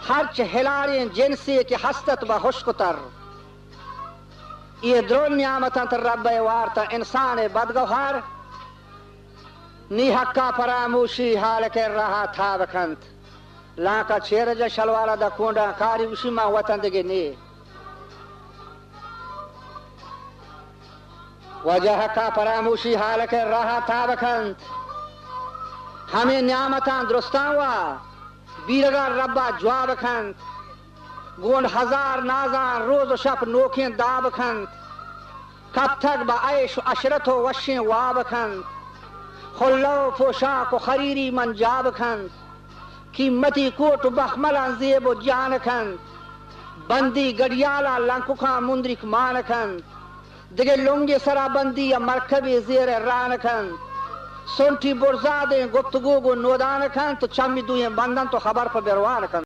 ہرچ ہلاریں جنسی کی ہستت با خشکتر یہ درون نعمتاں تر رب وارتا انسان بدگوہر نی حقا فراموشی حال کے رہا تھا بکھنت لانکا چیر جا شلوالا دا کونڈا کاری اسی ماں وطن دگے نی وجہ حقا فراموشی حال کے رہا تھا بکھنت ہمیں نعمتاں درستان ہوا بیرگار ربا جواب کھنت گونڈ ہزار نازان روز و شب نوکیں داب کھنت کب تک با عیش و عشرت و وشیں واب کھنت خلو پوشاک و خریری من جاب کھنت قیمتی کوٹ و بخملان زیب و جان کھنت بندی گڑیالا لنکوکاں مندرک مان کھنت دگے لنگی سرا بندی یا مرکبی زیر ران کھنت سنٹی برزادیں گفتگو گو نودان کھنت تو چمی دوئیں بندن تو خبر پر بیروان کھنت